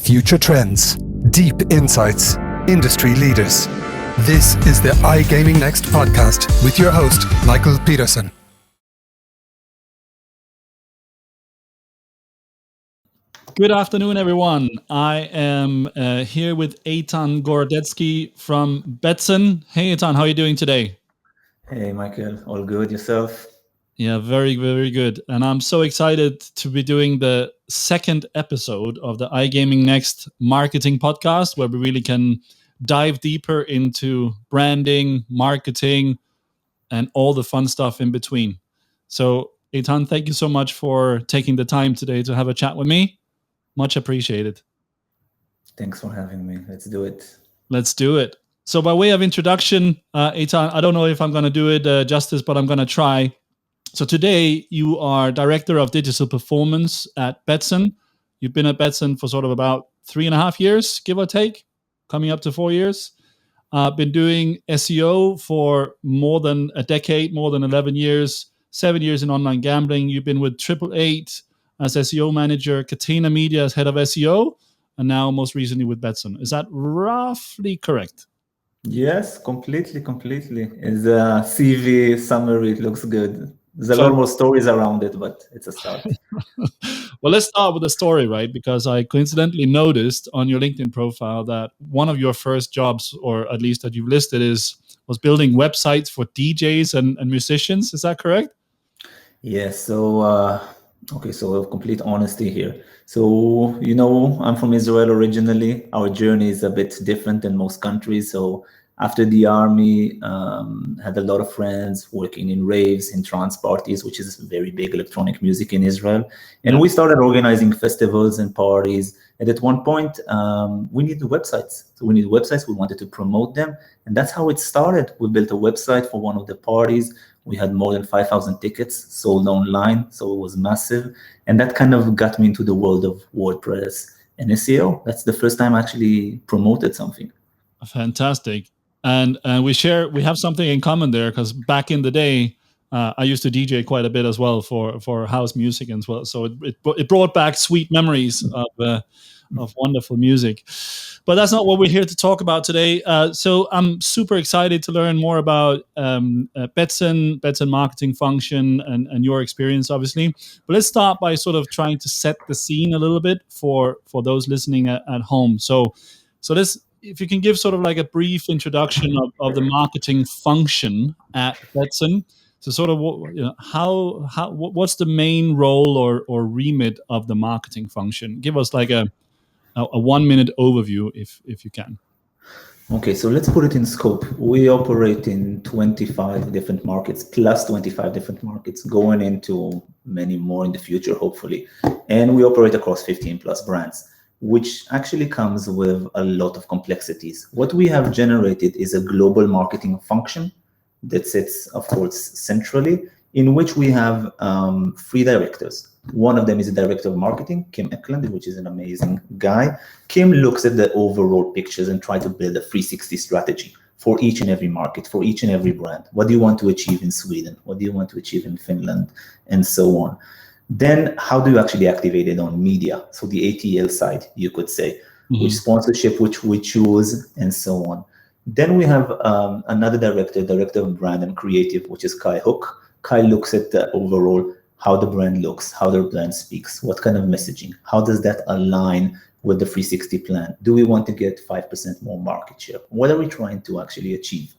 Future trends, deep insights, industry leaders. This is the iGaming Next podcast with your host, Michael Pedersen. Good afternoon, everyone. I am here with Eitan Gorodetsky from Betsson. Hey, Eitan, how are you doing today? Hey, Michael. All good? Yourself? Yeah, very, very good. And I'm so excited to be doing the second episode of the iGaming Next marketing podcast, where we really can dive deeper into branding, marketing, and all the fun stuff in between. So, Eitan, thank you so much for taking the time today to have a chat with me. Much appreciated. Thanks for having me. Let's do it. Let's do it. So by way of introduction, Eitan, I don't know if I'm going to do it justice, but I'm going to try. So today you are Director of Digital Performance at Betsson. You've been at Betsson for sort of about 3.5 years, give or take, coming up to 4 years. Been doing SEO for more than a decade, more than 11 years, 7 years in online gambling. You've been with 888 as SEO manager, Catena Media as head of SEO, and now most recently with Betsson. Is that roughly correct? Yes, completely. It's a CV summary. It looks good. There's a lot more stories around it, but it's a start. Well, let's start with the story, right? Because I coincidentally noticed on your LinkedIn profile that one of your first jobs, or at least that you've listed, was building websites for DJs and musicians. Is that correct? Yes. So, so complete honesty here. So, I'm from Israel originally. Our journey is a bit different than most countries. So after the army, had a lot of friends working in raves, in trance parties, which is very big electronic music in Israel. And we started organizing festivals and parties. And at one point, we needed websites. So we needed websites. We wanted to promote them. And that's how it started. We built a website for one of the parties. We had more than 5,000 tickets sold online. So it was massive. And that kind of got me into the world of WordPress and SEO. That's the first time I actually promoted something. Fantastic. And we have something in common there, because back in the day, I used to DJ quite a bit as well for house music as well. So it brought back sweet memories of wonderful music. But that's not what we're here to talk about today. So I'm super excited to learn more about Betsson marketing function and your experience, obviously. But let's start by sort of trying to set the scene a little bit for those listening at home. So let's, if you can give sort of like a brief introduction of the marketing function at Betsson. So sort of what's the main role or remit of the marketing function? Give us like a 1-minute overview if you can. Okay, so let's put it in scope. We operate in 25 different markets, plus 25 different markets, going into many more in the future, hopefully. And we operate across 15 plus brands, which actually comes with a lot of complexities. What we have generated is a global marketing function that sits, of course, centrally, in which we have 3 directors. One of them is a director of marketing, Kim Eklund, which is an amazing guy. Kim looks at the overall pictures and tries to build a 360 strategy for each and every market, for each and every brand. What do you want to achieve in Sweden? What do you want to achieve in Finland? And so on. Then how do you actually activate it on media? So the ATL side, you could say, which sponsorship, which we choose, and so on. Then we have another director of brand and creative, which is Kai Hook. Kai looks at the overall, how the brand looks, how their brand speaks, what kind of messaging, how does that align with the 360 plan? Do we want to get 5% more market share? What are we trying to actually achieve?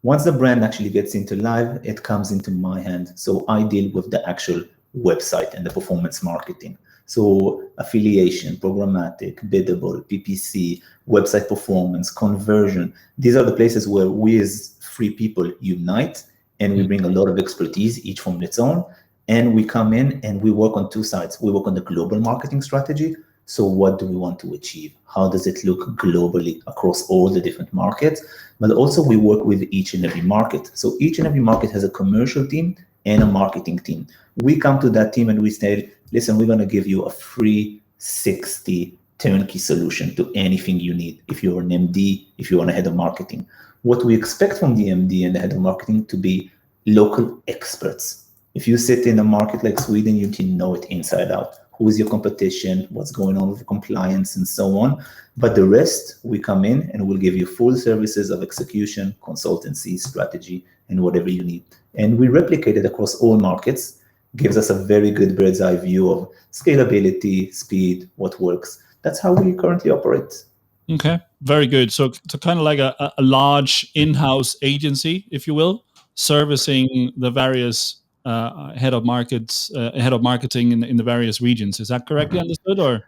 Once the brand actually gets into live, it comes into my hand. So I deal with the actual website and the performance marketing. So affiliation, programmatic, biddable, PPC, website performance, conversion. These are the places where we as 3 people unite, and we bring a lot of expertise, each from its own. And we come in and we work on 2 sides. We work on the global marketing strategy. So what do we want to achieve? How does it look globally across all the different markets? But also we work with each and every market. So each and every market has a commercial team and a marketing team. We come to that team and we say, listen, we're going to give you a 360 turnkey solution to anything you need. If you're an MD, if you're a head of marketing, what we expect from the MD and the head of marketing to be local experts. If you sit in a market like Sweden, you can know it inside out. who is your competition, what's going on with compliance, and so on. But the rest, we come in and we'll give you full services of execution, consultancy, strategy, and whatever you need. And we replicate it across all markets, gives us a very good bird's eye view of scalability, speed, what works. That's how we currently operate. Okay, very good. So kind of like a large in-house agency, if you will, servicing the various head of marketing in the various regions. Is that correctly understood, or?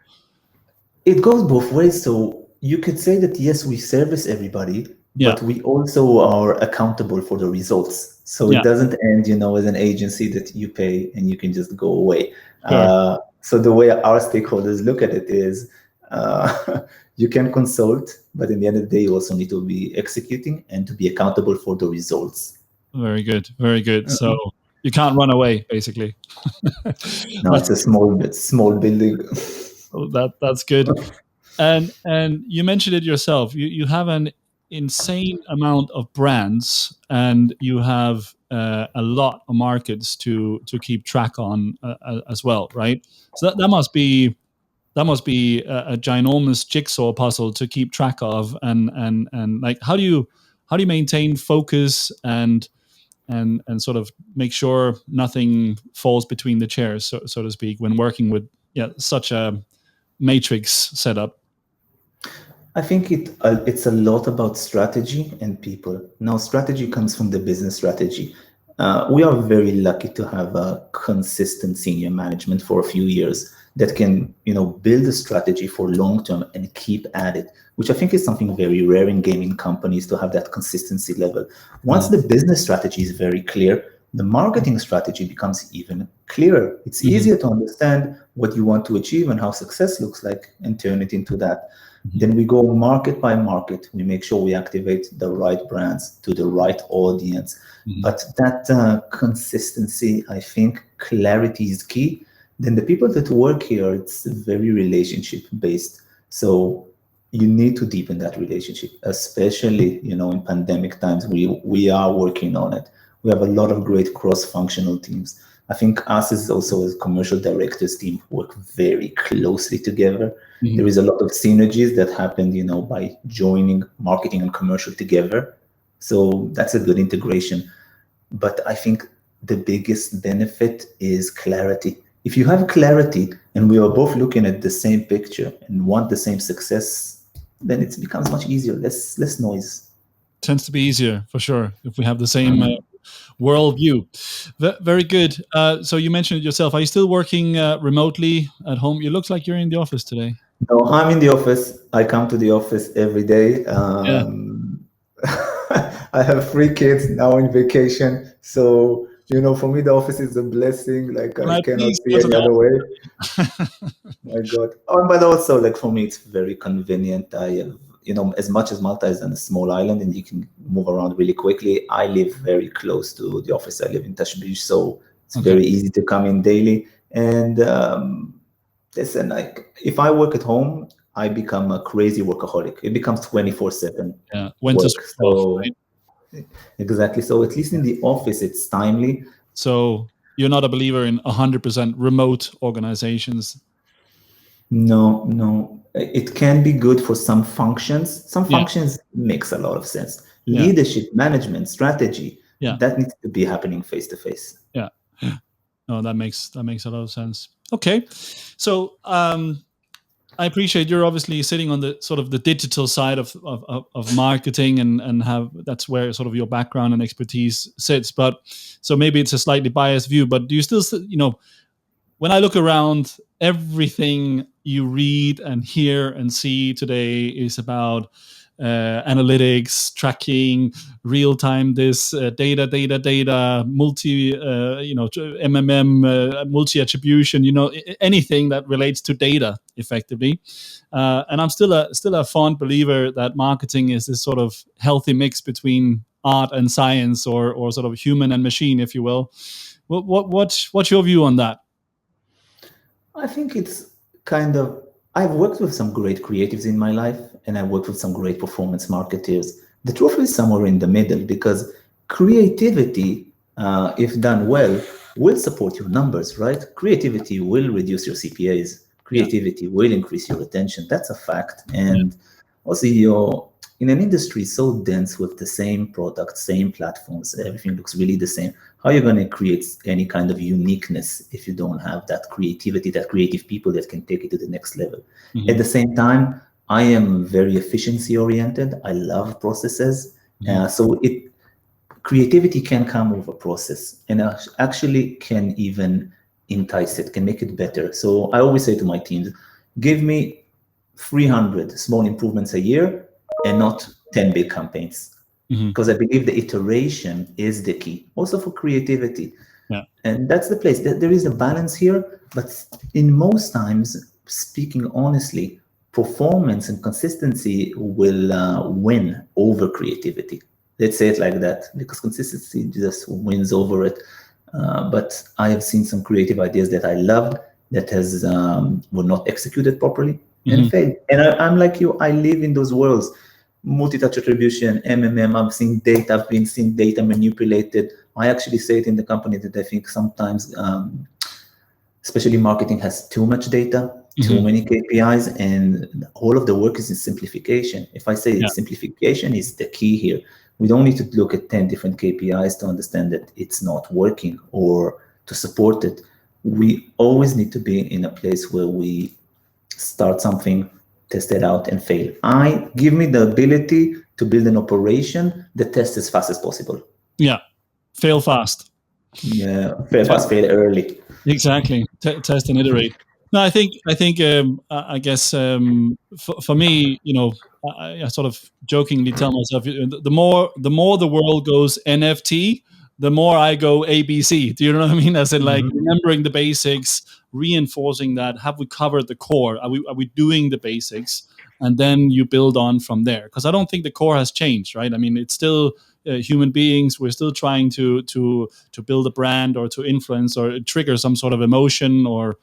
It goes both ways. So you could say that, yes, we service everybody, but we also are accountable for the results. So it doesn't end, as an agency that you pay and you can just go away. Sure. So the way our stakeholders look at it is, you can consult, but in the end of the day, you also need to be executing and to be accountable for the results. Very good. Very good. So you can't run away, basically. No, it's a small building. Oh, that's good. And you mentioned it yourself. You have an insane amount of brands, and you have a lot of markets to keep track on as well, right? So that must be a ginormous jigsaw puzzle to keep track of, and like how do you maintain focus and sort of make sure nothing falls between the chairs, so to speak, when working with such a matrix setup? I think it's a lot about strategy and people. Now, strategy comes from the business strategy. We are very lucky to have a consistent senior management for a few years that can, build a strategy for long term and keep at it, which I think is something very rare in gaming companies, to have that consistency level. Once the business strategy is very clear, the marketing strategy becomes even clearer. It's easier to understand what you want to achieve and how success looks like, and turn it into that. Then we go market by market. We make sure we activate the right brands to the right audience. But that consistency, I think clarity is key. Then the people that work here, it's very relationship based. So you need to deepen that relationship, especially, in pandemic times. We are working on it. We have a lot of great cross-functional teams. I think us as also as commercial directors team work very closely together. There is a lot of synergies that happened, by joining marketing and commercial together. So that's a good integration. But I think the biggest benefit is clarity. If you have clarity and we are both looking at the same picture and want the same success, then it becomes much easier, less noise. Tends to be easier, for sure, if we have the same worldview. Very good. So you mentioned it yourself. Are you still working remotely at home? It looks like you're in the office today. No, I'm in the office. I come to the office every day. I have 3 kids now in vacation. So, for me, the office is a blessing. Like, I cannot see any other way. My God. But also, for me, it's very convenient. I have, as much as Malta is a small island and you can move around really quickly, I live very close to the office. I live in Tashbish, so it's very easy to come in daily. And listen, if I work at home, I become a crazy workaholic. It becomes 24/7. Yeah, when to switch off, right? Exactly. So at least in the office, it's timely. So you're not a believer in 100% remote organizations? No. It can be good for some functions. Some functions makes a lot of sense. Leadership, management, strategy, that needs to be happening face to face. Yeah. No, that makes a lot of sense. Okay. So I appreciate you're obviously sitting on the sort of the digital side of marketing and that's where sort of your background and expertise sits. But so maybe it's a slightly biased view, but do you still, when I look around, everything you read and hear and see today is about analytics, tracking, real time, data, multi, multi attribution, anything that relates to data effectively. And I'm still a fond believer that marketing is this sort of healthy mix between art and science, or sort of human and machine, if you will. What's your view on that? I think it's I've worked with some great creatives in my life, and I've worked with some great performance marketers. The truth is somewhere in the middle, because creativity, if done well, will support your numbers, right? Creativity will reduce your CPAs. Creativity will increase your retention. That's a fact. And also, you're in an industry so dense with the same product, same platforms, everything looks really the same. How are you going to create any kind of uniqueness if you don't have that creativity, that creative people that can take it to the next level? At the same time, I am very efficiency oriented. I love processes. So creativity can come with a process and actually can even entice it, can make it better. So I always say to my teams, give me 300 small improvements a year and not 10 big campaigns. Because I believe the iteration is the key, also for creativity. And that's the place. There is a balance here, but in most times, speaking honestly, performance and consistency will win over creativity. Let's say it like that, because consistency just wins over it. But I have seen some creative ideas that I loved that were not executed properly and failed. And I'm like you, I live in those worlds. Multi-touch attribution, MMM, I've been seeing data manipulated. I actually say it in the company that I think sometimes, especially marketing, has too much data, too many KPIs, and all of the work is in simplification. If I say simplification is the key here, we don't need to look at 10 different KPIs to understand that it's not working or to support it. We always need to be in a place where we start something, test it out, and fail. Give me the ability to build an operation that tests as fast as possible. Yeah, fail fast. Yeah, fail fast, fail early. Exactly. Test and iterate. No, I think. I guess for me, I sort of jokingly tell myself, the more the world goes NFT, the more I go ABC. Do you know what I mean? As in, like, remembering the basics, reinforcing that. Have we covered the core? Are we doing the basics? And then you build on from there. Because I don't think the core has changed, right? I mean, it's still human beings. We're still trying to build a brand or to influence or trigger some sort of emotion or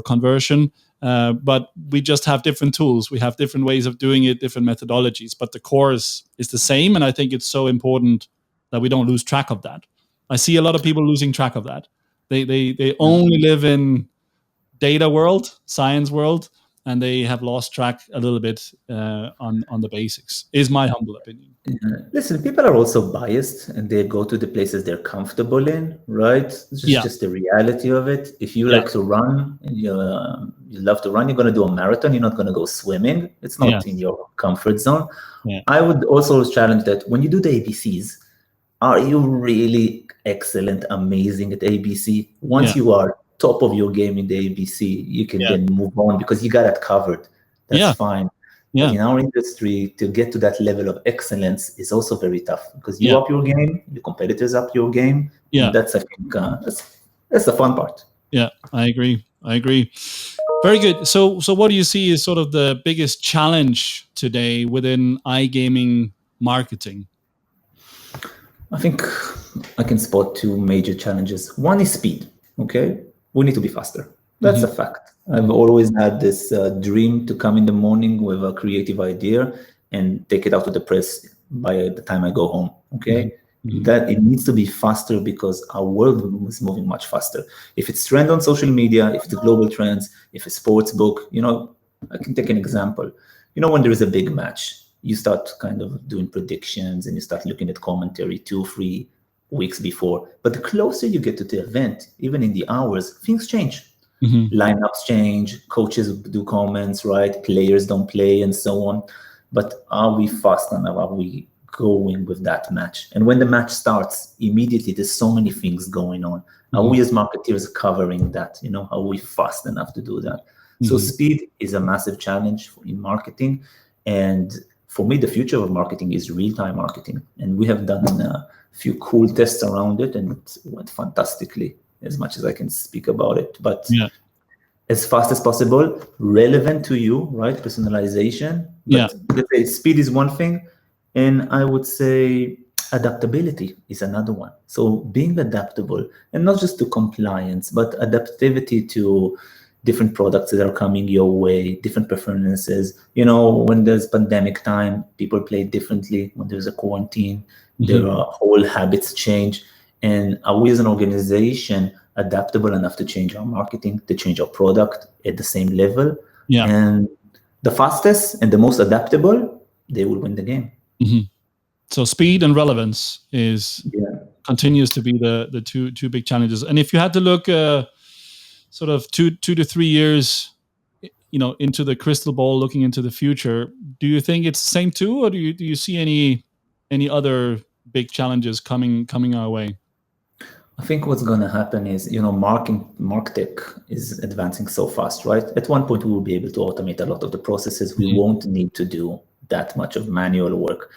conversion. But we just have different tools. We have different ways of doing it, different methodologies. But the core is the same. And I think it's so important that we don't lose track of that. I see a lot of people losing track of that. They only live in data world, science world, and they have lost track a little bit on the basics, is my humble opinion. Listen, people are also biased and they go to the places they're comfortable in, right? It's just the reality of it. If you like to run, and you love to run, you're going to do a marathon, you're not going to go swimming. It's not in your comfort zone. I would also challenge that when you do the ABCs, are you really excellent, amazing at ABC? Once you are top of your game in the ABC, you can then move on because you got it covered. That's fine. But in our industry, to get to that level of excellence is also very tough because you up your game, your competitors up your game. And that's, I think, that's the fun part. Yeah, I agree. Very good. So what do you see is sort of the biggest challenge today within iGaming marketing? I think I can spot two major challenges. One is speed. Okay, we need to be faster. That's a fact. I've always had this dream to come in the morning with a creative idea and take it out to the press by the time I go home. Okay, that it needs to be faster because our world is moving much faster. If it's trend on social media, if it's global trends, if it's sports book, I can take an example. When there is a big match, you start kind of doing predictions and you start looking at commentary 2-3 weeks before. But the closer you get to the event, even in the hours, things change. Lineups change, coaches do comments, right? Players don't play and so on. But are we fast enough? Are we going with that match? And when the match starts, immediately there's so many things going on. Are we as marketeers covering that? Are we fast enough to do that? So speed is a massive challenge in marketing. And for me, the future of marketing is real-time marketing. And we have done a few cool tests around it, and it went fantastically, as much as I can speak about it. But as fast as possible, relevant to you, right? Personalization. But let's say speed is one thing. And I would say adaptability is another one. So being adaptable, and not just to compliance, but adaptivity to different products that are coming your way, different preferences. When there's pandemic time, people play differently. When there's a quarantine, their whole habits change. And are we as an organization adaptable enough to change our marketing, to change our product at the same level? Yeah. And the fastest and the most adaptable, they will win the game. Mm-hmm. So speed and relevance continues to be the two big challenges. And if you had to look sort of 2 to 3 years, into the crystal ball, looking into the future, do you think it's the same too, or do you see any other big challenges coming our way? I think what's going to happen is, MarTech is advancing so fast, right? At one point, we will be able to automate a lot of the processes. We won't need to do that much of manual work.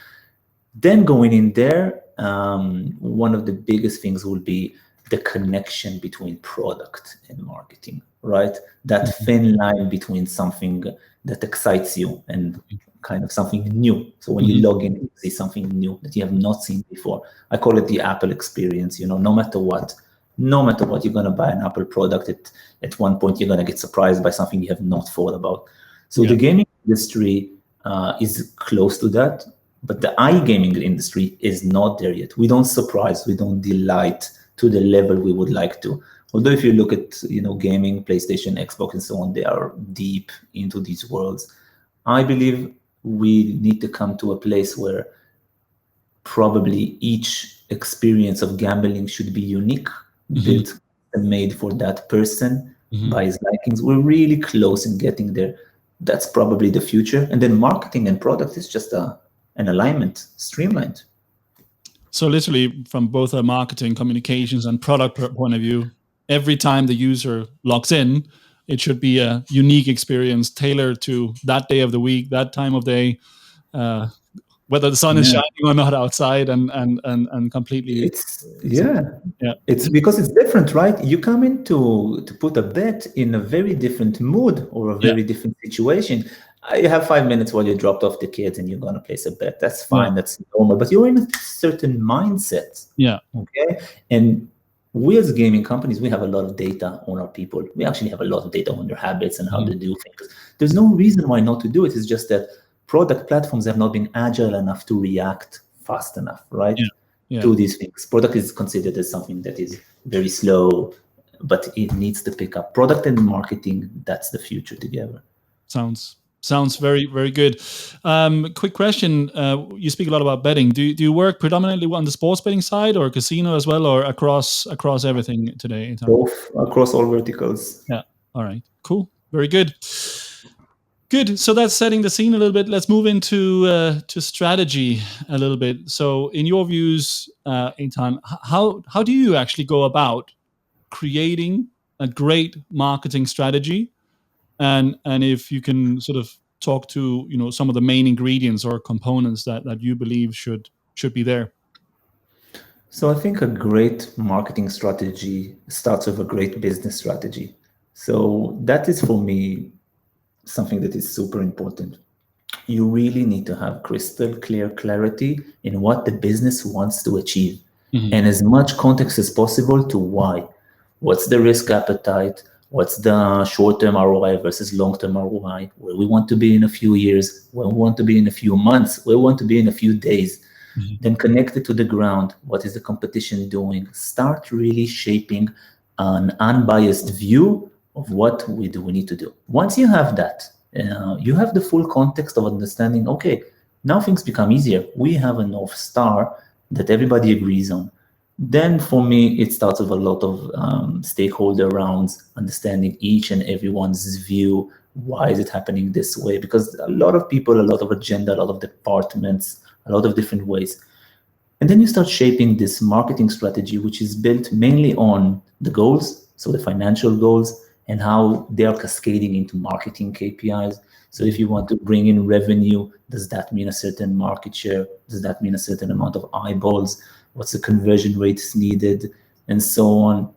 Then going in there, one of the biggest things will be the connection between product and marketing, right? That thin line between something that excites you and kind of something new. So when you log in, you see something new that you have not seen before. I call it the Apple experience. No matter what, you're going to buy an Apple product. At one point, you're going to get surprised by something you have not thought about. So the gaming industry is close to that, but the iGaming industry is not there yet. We don't surprise, we don't delight to the level we would like to. Although if you look at gaming, PlayStation, Xbox, and so on, they are deep into these worlds. I believe we need to come to a place where probably each experience of gambling should be unique, built and made for that person by his likings. We're really close in getting there. That's probably the future. And then marketing and product is just an alignment, streamlined. So literally from both a marketing, communications, and product point of view, every time the user logs in, it should be a unique experience tailored to that day of the week, that time of day, whether the sun is shining or not outside, and completely. It's because it's different, right? You come in to put a bet in a very different mood or a very different situation. You have 5 minutes while you dropped off the kids and you're going to place a bet. That's fine. That's normal. But you're in a certain mindset. Yeah. Okay. And we as gaming companies, we have a lot of data on our people. We actually have a lot of data on their habits and how they do things. There's no reason why not to do it. It's just that product platforms have not been agile enough to react fast enough, right? To these things. Product is considered as something that is very slow, but it needs to pick up. Product and marketing, that's the future together. Sounds very, very good. Quick question. You speak a lot about betting. Do you work predominantly on the sports betting side or casino as well, or across everything today? Both, across all verticals. Yeah. All right. Cool. Very good. Good. So that's setting the scene a little bit. Let's move into to strategy a little bit. So in your views, Eitan, how do you actually go about creating a great marketing strategy? And if you can sort of talk to some of the main ingredients or components that you believe should be there. So I think a great marketing strategy starts with a great business strategy. So that is for me something that is super important. You really need to have crystal clear clarity in what the business wants to achieve, and as much context as possible to why. What's the risk appetite? What's the short-term ROI versus long-term ROI? Where we want to be in a few years, where we want to be in a few months, where we want to be in a few days. Then connect it to the ground. What is the competition doing? Start really shaping an unbiased view of what we need to do. Once you have that, you have the full context of understanding, okay, now things become easier. We have a North Star that everybody agrees on. Then for me, it starts with a lot of stakeholder rounds, understanding each and everyone's view. Why is it happening this way? Because a lot of people, a lot of agenda, a lot of departments, a lot of different ways. And then you start shaping this marketing strategy, which is built mainly on the goals, so the financial goals, and how they are cascading into marketing KPIs. So if you want to bring in revenue, does that mean a certain market share? Does that mean a certain amount of eyeballs? What's the conversion rates needed, and so on.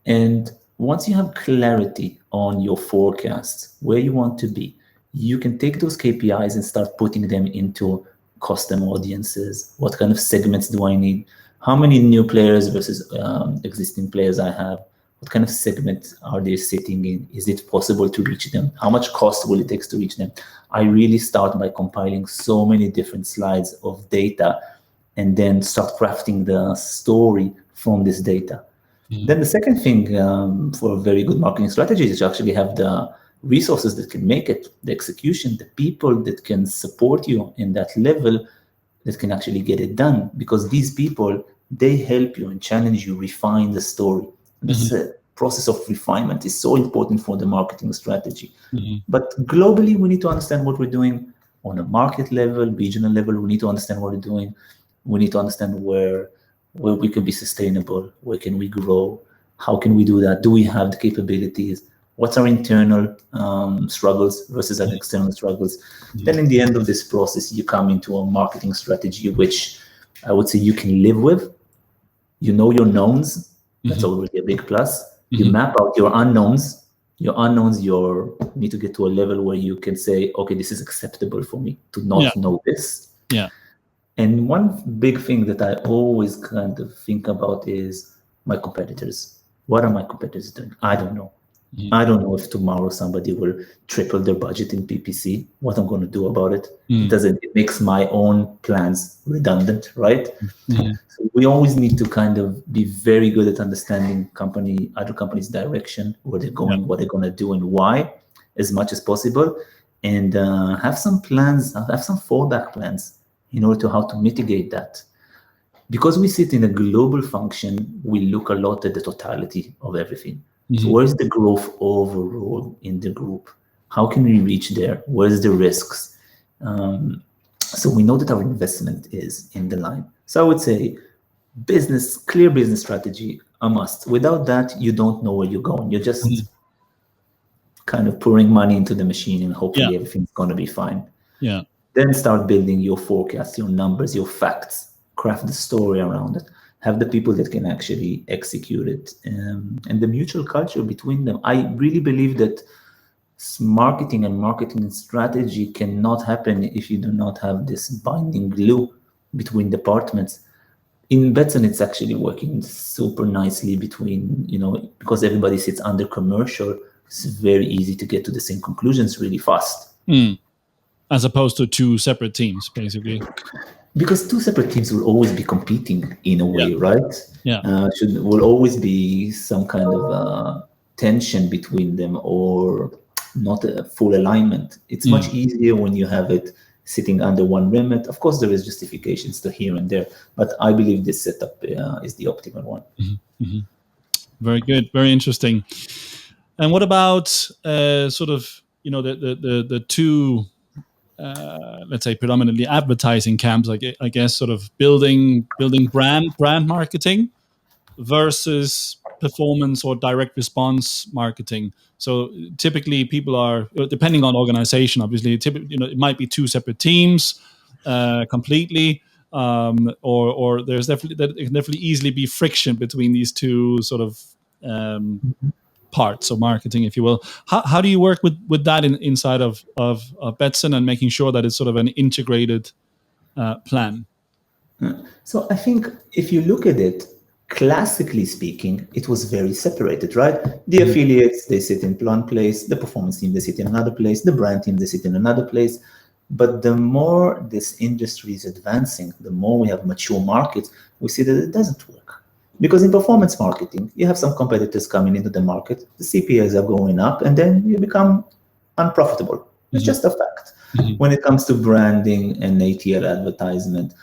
And once you have clarity on your forecasts, where you want to be, you can take those KPIs and start putting them into custom audiences. What kind of segments do I need? How many new players versus existing players I have? What kind of segment are they sitting in? Is it possible to reach them? How much cost will it take to reach them? I really start by compiling so many different slides of data and then start crafting the story from this data. Then the second thing for a very good marketing strategy is to actually have the resources that can make it, the execution, the people that can support you in that level that can actually get it done. Because these people, they help you and challenge you, refine the story. This process of refinement is so important for the marketing strategy. But globally, we need to understand what we're doing on a market level, regional level. We need to understand what we're doing. We need to understand where we can be sustainable, where can we grow, how can we do that, do we have the capabilities, what's our internal struggles versus our external struggles. Then in the end of this process, you come into a marketing strategy, which I would say you can live with. You know your knowns, that's already a big plus. You map out your unknowns. Your unknowns, you need to get to a level where you can say, okay, this is acceptable for me to not know this. Yeah. And one big thing that I always kind of think about is my competitors. What are my competitors doing? I don't know. I don't know if tomorrow somebody will triple their budget in PPC, what I'm going to do about it. It makes my own plans redundant, right? So we always need to kind of be very good at understanding other companies' direction, where they're going, what they're going to do, and why, as much as possible, and have some plans, have some fallback plans in order to how to mitigate that. Because we sit in a global function, we look a lot at the totality of everything. So where's the growth overall in the group? How can we reach there? Where's the risks? So we know that our investment is in the line. So I would say clear business strategy, a must. Without that, you don't know where you're going. You're just kind of pouring money into the machine and hopefully everything's going to be fine. Yeah. Then start building your forecast, your numbers, your facts, craft the story around it, have the people that can actually execute it, and the mutual culture between them. I really believe that marketing and marketing strategy cannot happen if you do not have this binding glue between departments. In Betsson, it's actually working super nicely between, because everybody sits under commercial, it's very easy to get to the same conclusions really fast. As opposed to two separate teams, basically. Because two separate teams will always be competing in a way, right? Yeah. Will always be some kind of tension between them, or not a full alignment. It's much easier when you have it sitting under one remit. Of course, there is justifications to here and there, but I believe this setup is the optimal one. Very good, very interesting. And what about sort of the two? Let's say predominantly advertising camps, I guess, sort of building brand marketing versus performance or direct response marketing. So typically people are, depending on organization, obviously, it might be two separate teams completely, or there's definitely easily be friction between these two sort of parts of marketing, if you will. How do you work with that inside of Betsson, and making sure that it's sort of an integrated plan? So I think if you look at it, classically speaking, it was very separated, right? The affiliates, they sit in one place, the performance team, they sit in another place, the brand team, they sit in another place. But the more this industry is advancing, the more we have mature markets, we see that it doesn't work. Because in performance marketing, you have some competitors coming into the market, the CPAs are going up, and then you become unprofitable. It's just a fact. When it comes to branding and ATL advertisement,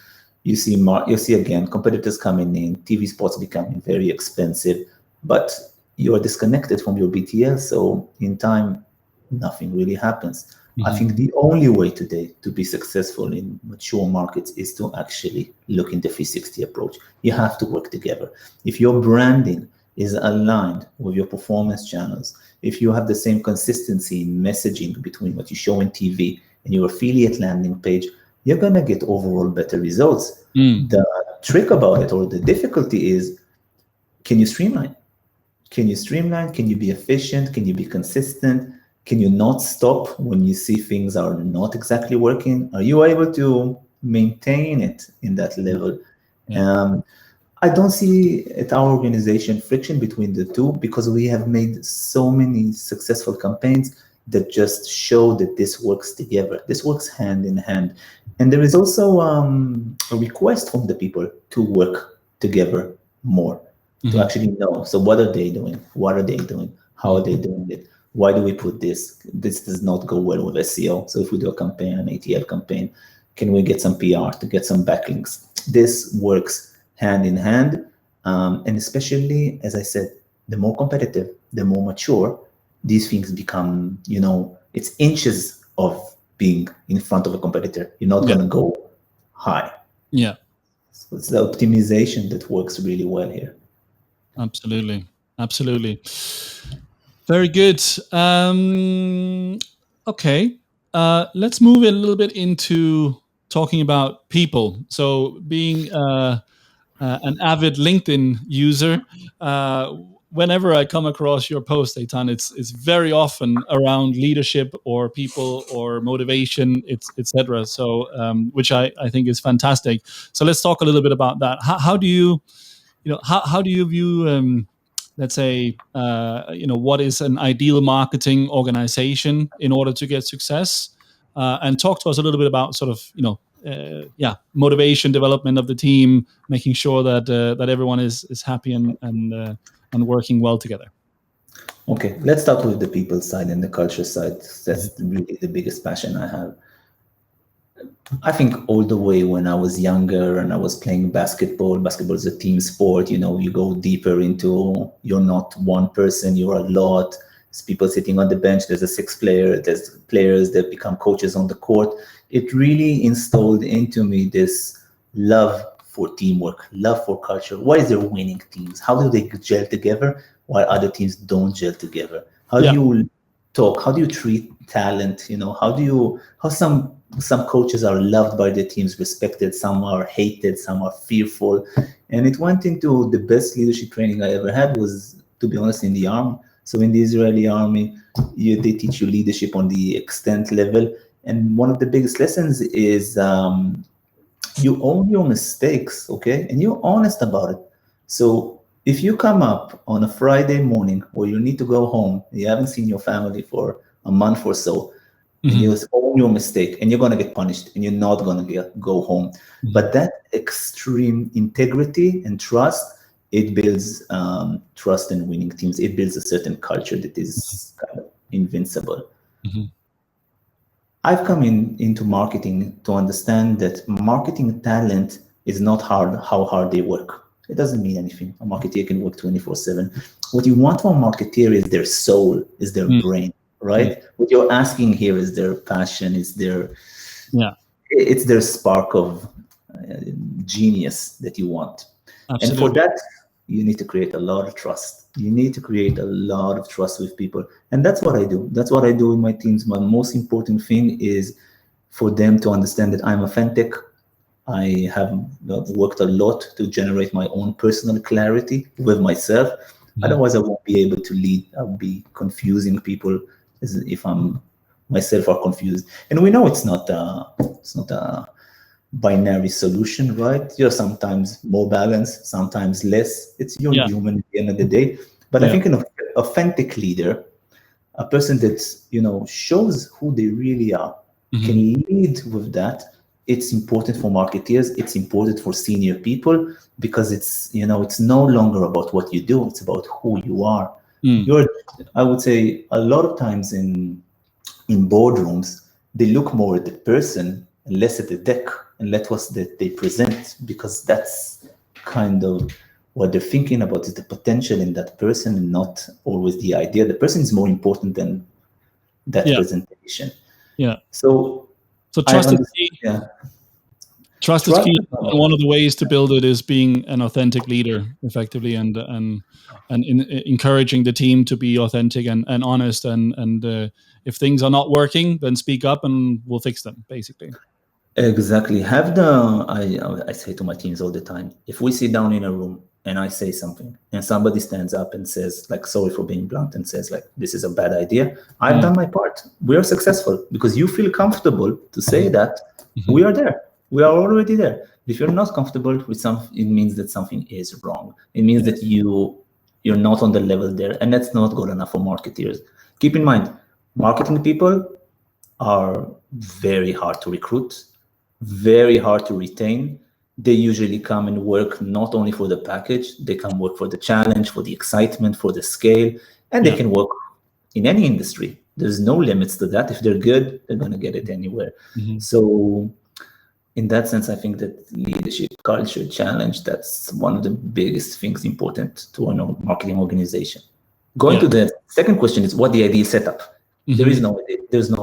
you see again competitors coming in, TV spots becoming very expensive, but you're disconnected from your BTL. So in time, nothing really happens. I think the only way today to be successful in mature markets is to actually look in the 360 approach. You have to work together. If your branding is aligned with your performance channels, if you have the same consistency in messaging between what you show in TV and your affiliate landing page, you're going to get overall better results. The trick about it, or the difficulty, is, can you streamline? Can you streamline? Can you be efficient? Can you be consistent? Can you not stop when you see things are not exactly working? Are you able to maintain it in that level? I don't see at our organization friction between the two, because we have made so many successful campaigns that just show that this works together. This works hand in hand. And there is also a request from the people to work together more. to actually know. So what are they doing? What are they doing? How are they doing it? Why do we put this? This does not go well with SEO. So if we do a campaign, an ATL campaign, can we get some PR to get some backlinks? This works hand in hand. And especially, as I said, the more competitive, the more mature, these things become, it's inches of being in front of a competitor. You're not going to go high. Yeah. So it's the optimization that works really well here. Absolutely. Very good. Okay. Let's move a little bit into talking about people. So being an avid LinkedIn user, whenever I come across your post, Eitan, it's very often around leadership or people or motivation, etc. So which I think is fantastic. So let's talk a little bit about that. How do you how do you view let's say what is an ideal marketing organization in order to get success, and talk to us a little bit about sort of motivation, development of the team, making sure that everyone is happy and working well together. Okay, let's start with the people side and the culture side. That's really the biggest passion I have. I think all the way when I was younger and I was playing basketball is a team sport. You go deeper into, you're not one person, you're a lot. There's people sitting on the bench, there's a sixth player, there's players that become coaches on the court. It really installed into me this love for teamwork, love for culture. Why is there winning teams? How do they gel together while other teams don't gel together? How do you talk? How do you treat talent? How some coaches are loved by their teams, respected, some are hated, some are fearful. And it went into the best leadership training I ever had was, to be honest, in the army. So in the Israeli army, they teach you leadership on the extent level. And one of the biggest lessons is you own your mistakes, okay? And you're honest about it. So if you come up on a Friday morning where you need to go home, you haven't seen your family for a month or so, and you own your mistake, and you're going to get punished, and you're not going to go home. But that extreme integrity and trust, it builds trust in winning teams. It builds a certain culture that is kind of invincible. I've come into marketing to understand that marketing talent is not how hard they work. It doesn't mean anything. A marketeer can work 24/7. What you want from a marketeer is their soul, is their brain, right? What you're asking here is their passion, is it's their spark of genius that you want. Absolutely. And for that, you need to create a lot of trust. You need to create a lot of trust with people. And that's what I do. That's what I do with my teams. My most important thing is for them to understand that I'm authentic. I have worked a lot to generate my own personal clarity with myself. Otherwise, I won't be able to lead. I'll be confusing people as if I'm myself are confused. And we know it's not a binary solution, right? You're sometimes more balanced, sometimes less. It's you're human at the end of the day. But I think an authentic leader, a person that shows who they really are, can lead with that. It's important for marketeers. It's important for senior people because it's no longer about what you do. It's about who you are. I would say a lot of times in boardrooms, they look more at the person and less at the deck and let what that they present, because that's kind of what they're thinking about, is the potential in that person and not always the idea. The person is more important than that presentation. So trust is key. Trust is key. And one of the ways to build it is being an authentic leader, effectively, and encouraging the team to be authentic and honest. And if things are not working, then speak up and we'll fix them, basically. Exactly. I say to my teams all the time, if we sit down in a room and I say something and somebody stands up and says, like, sorry for being blunt, and says, like, this is a bad idea, I've done my part. We are successful because you feel comfortable to say that. We are there. We are already there. If you're not comfortable with something, it means that something is wrong. It means that you're not on the level there, and that's not good enough for marketeers. Keep in mind, marketing people are very hard to recruit, very hard to retain, they usually come and work not only for the package, they come work for the challenge, for the excitement, for the scale, and they can work in any industry. There's no limits to that. If they're good, they're going to get it anywhere. So in that sense, I think that leadership culture challenge, that's one of the biggest things important to a marketing organization. Going to the second question is what the ideal setup. There's no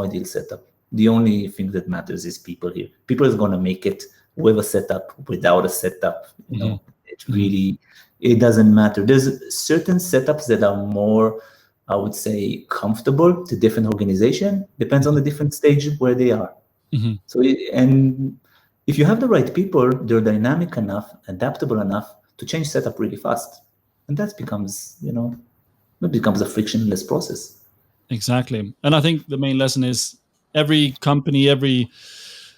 ideal setup. The only thing that matters is people here. People is going to make it with a setup, without a setup. It really, it doesn't matter. There's certain setups that are more, I would say, comfortable to different organization. Depends on the different stage where they are. So, and if you have the right people, they're dynamic enough, adaptable enough to change setup really fast. And that becomes, it becomes a frictionless process. Exactly. And I think the main lesson is every company, every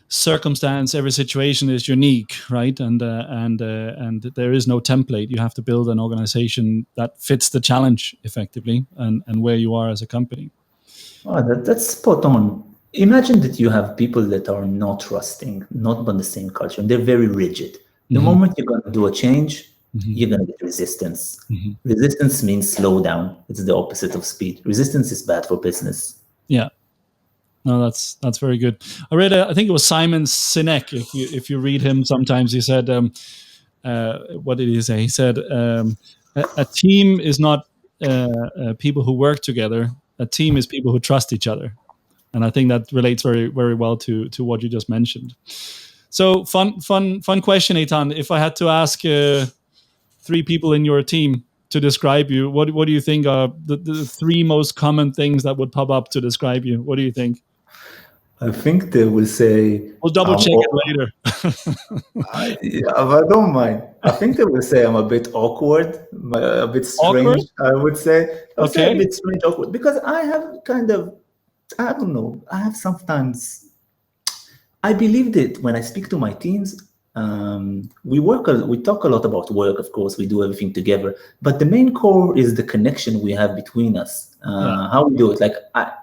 circumstance, every situation is unique, right? And there is no template. You have to build an organization that fits the challenge effectively and where you are as a company. Oh, that's spot on. Imagine that you have people that are not trusting, not on the same culture, and they're very rigid. The moment you're going to do a change, you're going to get resistance. Resistance means slow down. It's the opposite of speed. Resistance is bad for business. Yeah. No, that's very good. I read, I think it was Simon Sinek. If you read him, sometimes he said, what did he say? He said, a team is not people who work together. A team is people who trust each other. And I think that relates very, very well to what you just mentioned. So fun question, Eitan. If I had to ask 3 people in your team to describe you, what do you think are the 3 most common things that would pop up to describe you? What do you think? I think they will say... We'll double check it later. I don't mind. I think they will say I'm a bit awkward, a bit strange, awkward? I would say. I'll say a bit strange, awkward. Because I have kind of, I don't know, I have sometimes... I believe that when I speak to my teams, we talk a lot about work, of course, we do everything together, but the main core is the connection we have between us, how we do it. Like I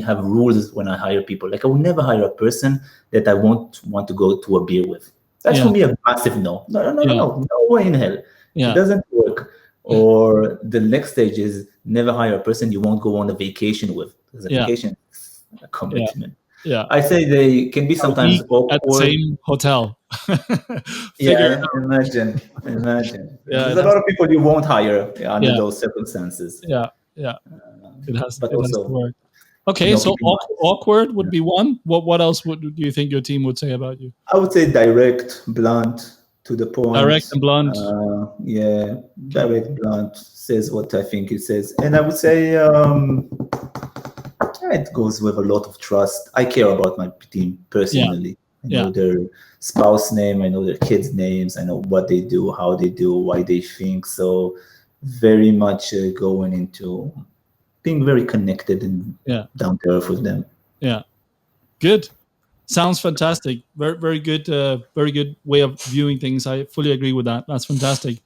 have rules when I hire people. Like I will never hire a person that I won't want to go to a beer with. That's for me a massive no. No way in hell. It doesn't work. Or the next stage is never hire a person you won't go on a vacation with. Because a vacation is a commitment. Yeah, I say they can be sometimes awkward. At the same hotel. Imagine. There's a lot of people you won't hire under those circumstances. It has to work. Okay, so awkward would be one. What else do you think your team would say about you? I would say direct, blunt, to the point. Direct and blunt. Direct, blunt, says what I think it says. And I would say it goes with a lot of trust. I care about my team personally. I know their spouse name, I know their kids' names, I know what they do, how they do, why they think. So very much going into being very connected and down to earth with them. Yeah. Good. Sounds fantastic. Very, very good. Very good way of viewing things. I fully agree with that. That's fantastic.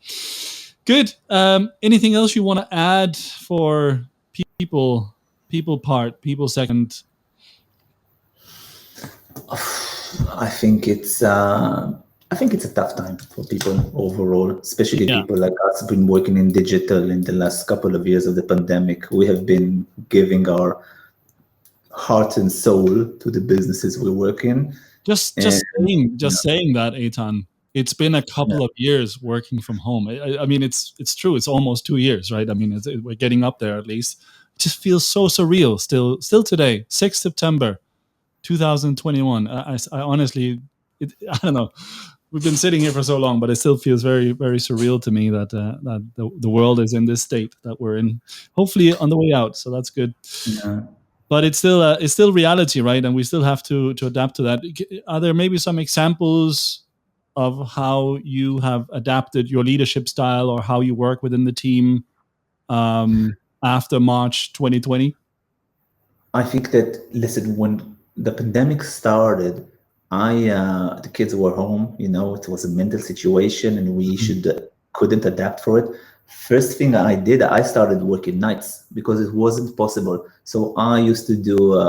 Good. Anything else you want to add for people second? I think it's a tough time for people overall, especially people like us been working in digital in the last couple of years of the pandemic. We have been giving our heart and soul to the businesses we work in. Just saying that, Eitan, it's been a couple of years working from home. I mean, it's true. It's almost 2 years, right? I mean, we're getting up there at least. It just feels so surreal still today, 6th September, 2021. I honestly, I don't know. We've been sitting here for so long, but it still feels very, very surreal to me that the world is in this state that we're in. Hopefully on the way out, so that's good. Yeah. But it's still reality, right? And we still have to adapt to that. Are there maybe some examples of how you have adapted your leadership style or how you work within the team after March 2020? I think that, listen, when the pandemic started, the kids were home, it was a mental situation and we couldn't adapt for it. first thing I did, I started working nights because it wasn't possible. So I used to do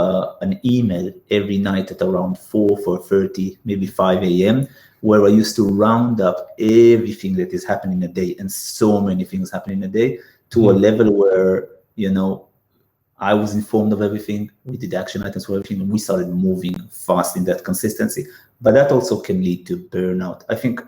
an email every night at around 4:30, maybe 5 a.m., where I used to round up everything that is happening a day, and so many things happening a day, to a level where, I was informed of everything. We did action items for everything, and we started moving fast in that consistency. But that also can lead to burnout. I think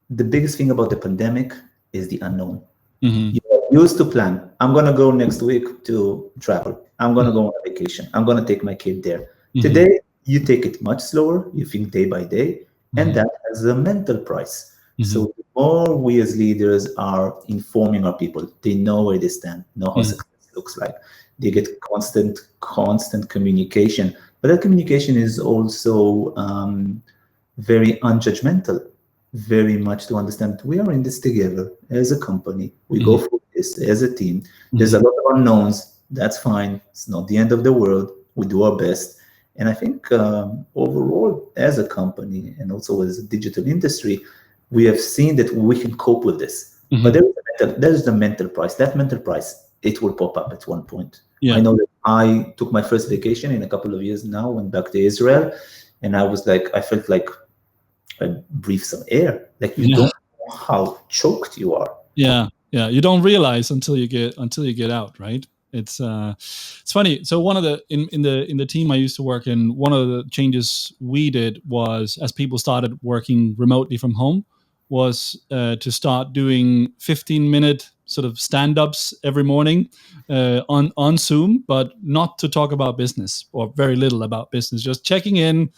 the biggest thing about the pandemic is the unknown. You used to plan. I'm going to go next week to travel. I'm going to go on a vacation. I'm going to take my kid there. Today, you take it much slower. You think day by day, and that has a mental price. So the more we as leaders are informing our people, they know where they stand, know how success looks like. They get constant communication. But that communication is also very unjudgmental, very much to understand we are in this together as a company. We go through this as a team. There's a lot of unknowns. That's fine. It's not the end of the world. We do our best. And I think overall, as a company and also as a digital industry, we have seen that we can cope with this. But there's the mental price. That mental price, it will pop up at one point. I know that I took my first vacation in a couple of years now, went back to Israel, and I felt like I breathed some air. Like you don't know how choked you are. Yeah. You don't realize until you get out, right? It's funny. So one of the in the team I used to work in, one of the changes we did was, as people started working remotely from home, was to start doing 15-minute sort of stand-ups every morning on Zoom, but not to talk about business, or very little about business, just checking in,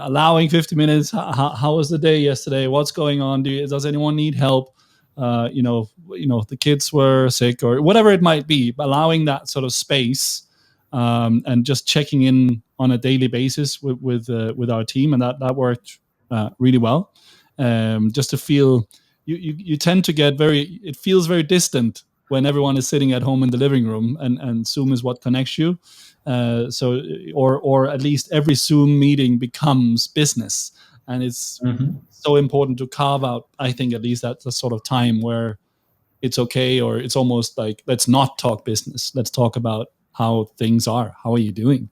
allowing 50 minutes. How was the day yesterday? What's going on? Does anyone need help? The kids were sick or whatever it might be, allowing that sort of space and just checking in on a daily basis with our team, and that worked really well. Just to feel, you tend to get it feels very distant when everyone is sitting at home in the living room, and Zoom is what connects you. Or at least every Zoom meeting becomes business, and it's so important to carve out, I think, at least that's the sort of time where it's okay, or it's almost like, let's not talk business. Let's talk about how things are. How are you doing?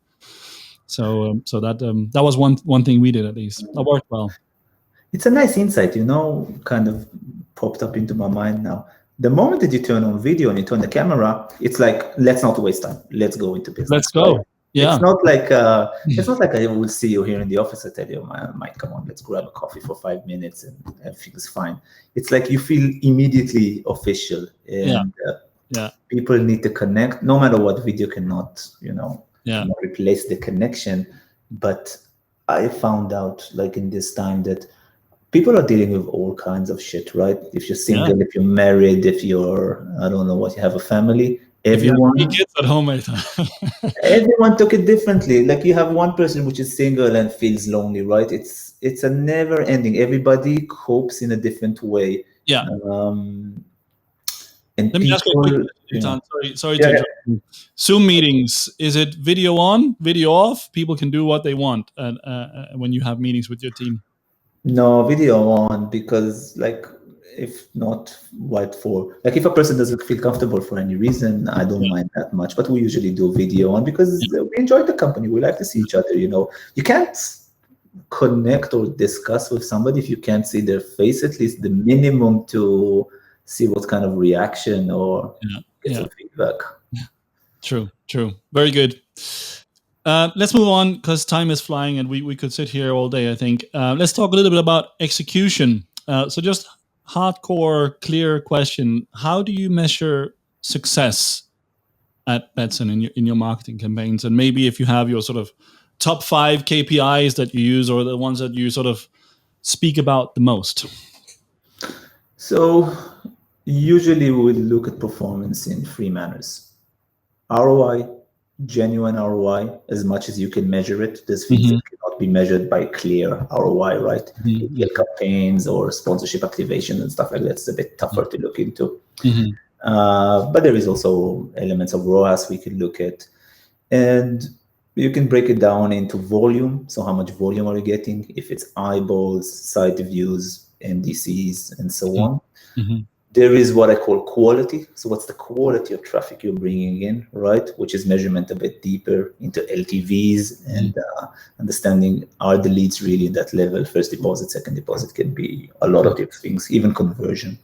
So that was one thing we did, at least. That worked well. It's a nice insight, kind of popped up into my mind now. The moment that you turn on video and you turn the camera, it's like, let's not waste time. Let's go into business. Let's go. Right? Yeah. It's not like I will see you here in the office. I tell you, Mike, come on, let's grab a coffee for 5 minutes and everything's fine. It's like you feel immediately official, and people need to connect. No matter what, video cannot, cannot replace the connection. But I found out, like in this time, that people are dealing with all kinds of shit, right? If you're single, if you're married, if you're, I don't know what, you have a family, everyone. If you have kids at home, everyone took it differently. Like you have one person which is single and feels lonely, right? It's a never ending. Everybody copes in a different way. Yeah. And let me ask you a quick question. Sorry to interrupt you. Zoom meetings, is it video on, video off? People can do what they want when you have meetings with your team. No, video on, because if not, what for? Like if a person doesn't feel comfortable for any reason, I don't mind that much. But we usually do video on because we enjoy the company. We like to see each other. You can't connect or discuss with somebody if you can't see their face, at least the minimum to see what kind of reaction or get some feedback. True. Very good. Let's move on, because time is flying and we could sit here all day, I think. Let's talk a little bit about execution. So just hardcore, clear question. How do you measure success at Betsson in your marketing campaigns? And maybe if you have your sort of top 5 KPIs that you use, or the ones that you sort of speak about the most. So usually we look at performance in 3 manners. ROI, genuine ROI, as much as you can measure it. There's things that cannot be measured by clear ROI, right? Campaigns or sponsorship activation and stuff like that. It's a bit tougher to look into. But there is also elements of ROAS we can look at. And you can break it down into volume. So how much volume are you getting? If it's eyeballs, site views, NDCs, and so on. There is what I call quality. So what's the quality of traffic you're bringing in, right? Which is measurement a bit deeper into LTVs and understanding, are the leads really in that level? First deposit, second deposit can be a lot of different things, even conversion.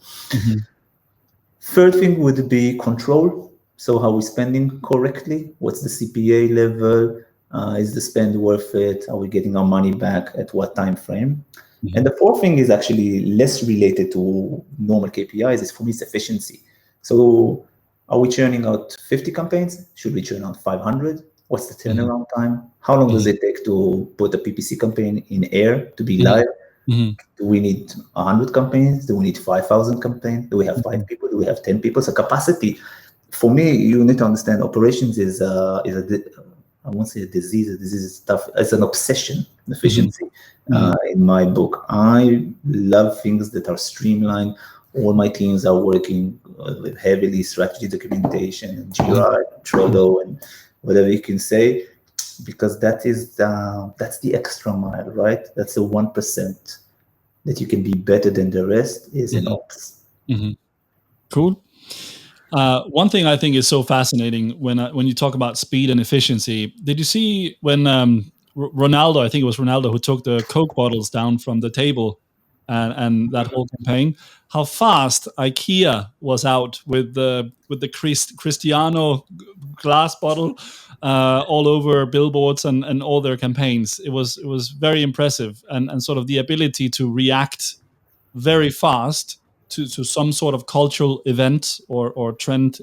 Third thing would be control. So how we're spending correctly? What's the CPA level? Is the spend worth it? Are we getting our money back at what time frame? And the fourth thing is actually less related to normal KPIs. It's, for me, it's efficiency. So are we churning out 50 campaigns? Should we churn out 500? What's the turnaround time? How long does it take to put a PPC campaign in air to be live? Do we need 100 campaigns? Do we need 5,000 campaigns? Do we have 5 people? Do we have 10 people? So capacity, for me, you need to understand operations is I won't say a disease. A disease is tough. It's an obsession, efficiency. In my book, I love things that are streamlined. All my teams are working with heavily strategy documentation, Jira, Trello, and whatever you can say, because that's the extra mile, right? That's the 1% that you can be better than the rest is in ops. Cool. One thing I think is so fascinating when you talk about speed and efficiency. Did you see when Ronaldo, I think it was Ronaldo, who took the Coke bottles down from the table and that whole campaign, how fast IKEA was out with the Cristiano glass bottle all over billboards and all their campaigns. It was very impressive, and sort of the ability to react very fast to some sort of cultural event or trend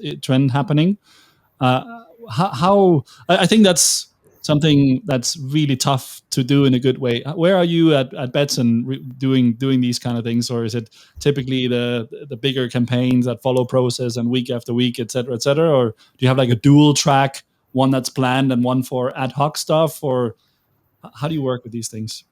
happening. How I think that's something that's really tough to do in a good way. Where are you at Betsson doing these kind of things, or is it typically the bigger campaigns that follow process and week after week, et cetera, or do you have like a dual track, one that's planned and one for ad hoc stuff, or how do you work with these things?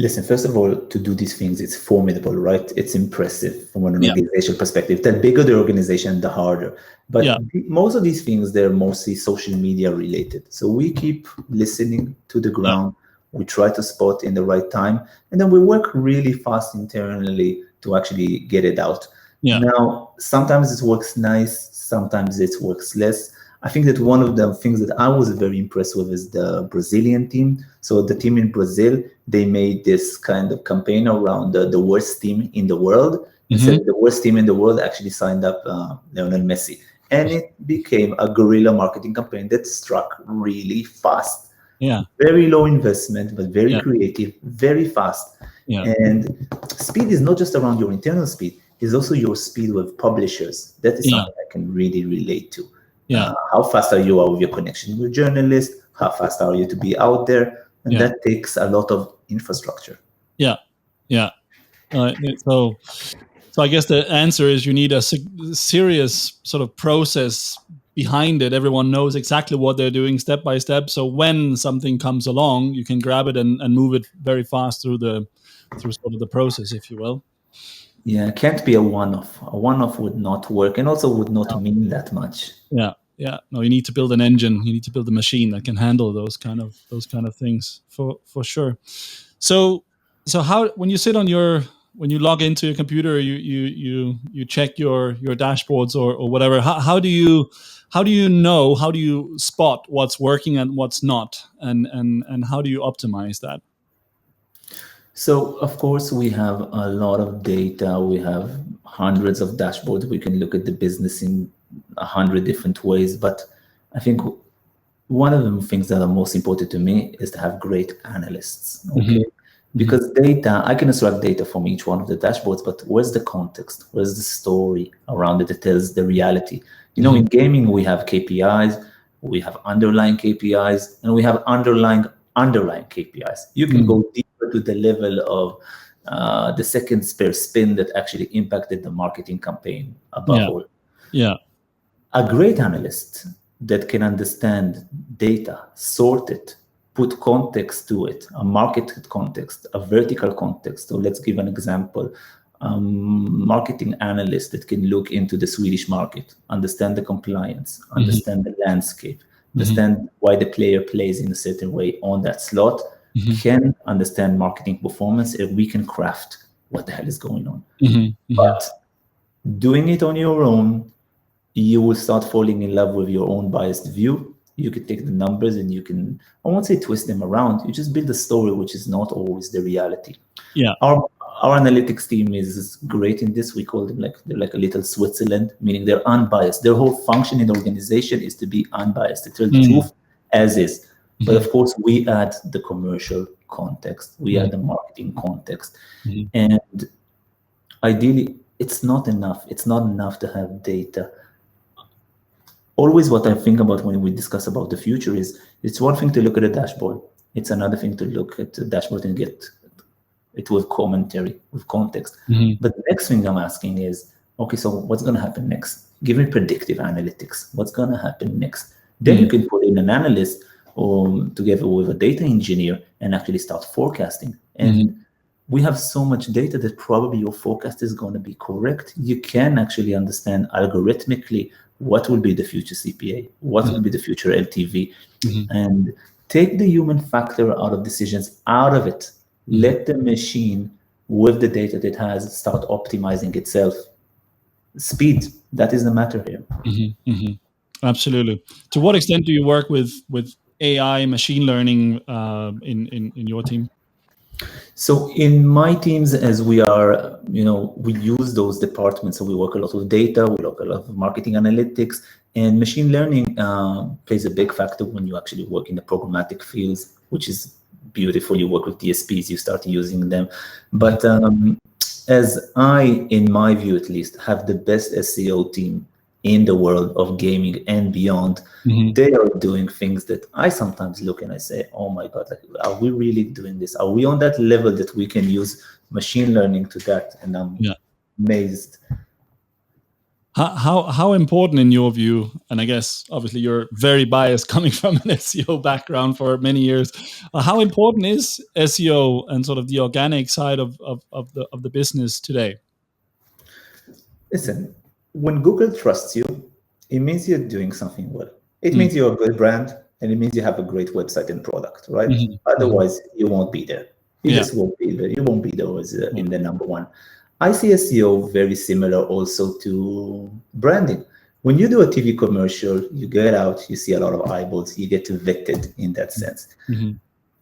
Listen, first of all, to do these things, it's formidable, right? It's impressive from an organizational perspective. The bigger the organization, the harder. But most of these things, they're mostly social media related. So we keep listening to the ground. We try to spot in the right time. And then we work really fast internally to actually get it out. Now, sometimes it works nice. Sometimes it works less. I think that one of the things that I was very impressed with is the Brazilian team. So the team in Brazil, they made this kind of campaign around the worst team in the world. So the worst team in the world actually signed up Lionel Messi. And it became a guerrilla marketing campaign that struck really fast. Very low investment, but very creative, very fast. And speed is not just around your internal speed, it's also your speed with publishers. That is something I can really relate to. How fast are you with your connection with journalists? How fast are you to be out there? And that takes a lot of infrastructure. So I guess the answer is you need a serious sort of process behind it. Everyone knows exactly what they're doing step by step. So when something comes along, you can grab it and move it very fast through sort of the process, if you will. It can't be a one-off. A one-off would not work, and also would not mean that much. No, you need to build an engine. You need to build a machine that can handle those kind of things for sure. So how, when you sit on when you log into your computer, you check your dashboards or whatever. How do you know? How do you spot what's working and what's not, and how do you optimize that? So, of course, we have a lot of data. We have hundreds of dashboards. We can look at the business in 100 different ways. But I think one of the things that are most important to me is to have great analysts. Okay. Because data, I can extract data from each one of the dashboards, but where's the context? Where's the story around it that tells the reality? In gaming, we have KPIs, we have underlying KPIs, and we have underlying KPIs. You can go deeper to the level of the seconds per spin that actually impacted the marketing campaign above all. A great analyst that can understand data, sort it, put context to it, a market context, a vertical context. So let's give an example. Marketing analyst that can look into the Swedish market, understand the compliance, understand the landscape, understand why the player plays in a certain way on that slot, can understand marketing performance, and we can craft what the hell is going on. But Doing it on your own, you will start falling in love with your own biased view. You can take the numbers and you can, I won't say twist them around. You just build a story which is not always the reality. Yeah. Our analytics team is great in this. We call them they're like a little Switzerland, meaning they're unbiased. Their whole function in the organization is to be unbiased, to tell the truth as is. But of course, we add the commercial context, we add the marketing context, and ideally, it's not enough. It's not enough to have data. Always what I think about when we discuss about the future is, it's one thing to look at a dashboard. It's another thing to look at the dashboard and get it with commentary, with context. But the next thing I'm asking is, okay, so what's going to happen next? Give me predictive analytics. What's going to happen next? Then you can put in an analyst together with a data engineer and actually start forecasting. And we have so much data that probably your forecast is going to be correct. You can actually understand algorithmically what will be the future CPA, what will be the future LTV, and take the human factor out of decisions, out of it. Let the machine, with the data that it has, start optimizing itself. Speed, that is the matter here. Absolutely. To what extent do you work with AI, machine learning in your team? So in my teams, as we are, we use those departments. So we work a lot with data, we work a lot with marketing analytics, and machine learning plays a big factor when you actually work in the programmatic fields, which is beautiful. You work with DSPs, you start using them. But as I, in my view at least, have the best SEO team in the world of gaming and beyond, they are doing things that I sometimes look and I say, oh my God, are we really doing this? Are we on that level that we can use machine learning to that? And I'm amazed. How important in your view, and I guess obviously you're very biased coming from an SEO background for many years, how important is SEO and sort of the organic side of the business today? Listen, when Google trusts you, it means you're doing something well. It means you're a good brand, and it means you have a great website and product, right? Otherwise, you won't be there. You just won't be there. You won't be there as in the number one. I see SEO very similar also to branding. When you do a TV commercial, you get out, you see a lot of eyeballs, you get vetted in that sense.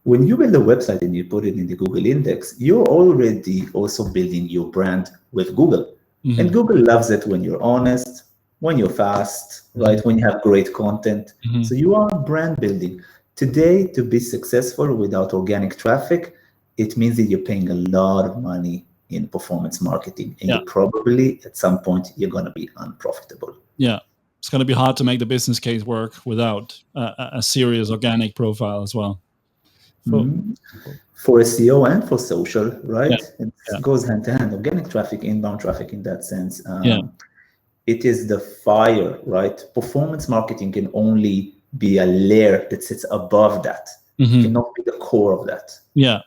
When you build a website and you put it in the Google index, you're already also building your brand with Google. And Google loves it when you're honest, when you're fast, right? When you have great content. So you are brand building. Today, to be successful without organic traffic, it means that you're paying a lot of money in performance marketing, and you probably at some point you're going to be unprofitable. Yeah, it's going to be hard to make the business case work without a serious organic profile as well. For SEO and for social, right? It goes hand to hand. Organic traffic, inbound traffic, in that sense, it is the fire, right? Performance marketing can only be a layer that sits above that. It cannot be the core of that. Yeah.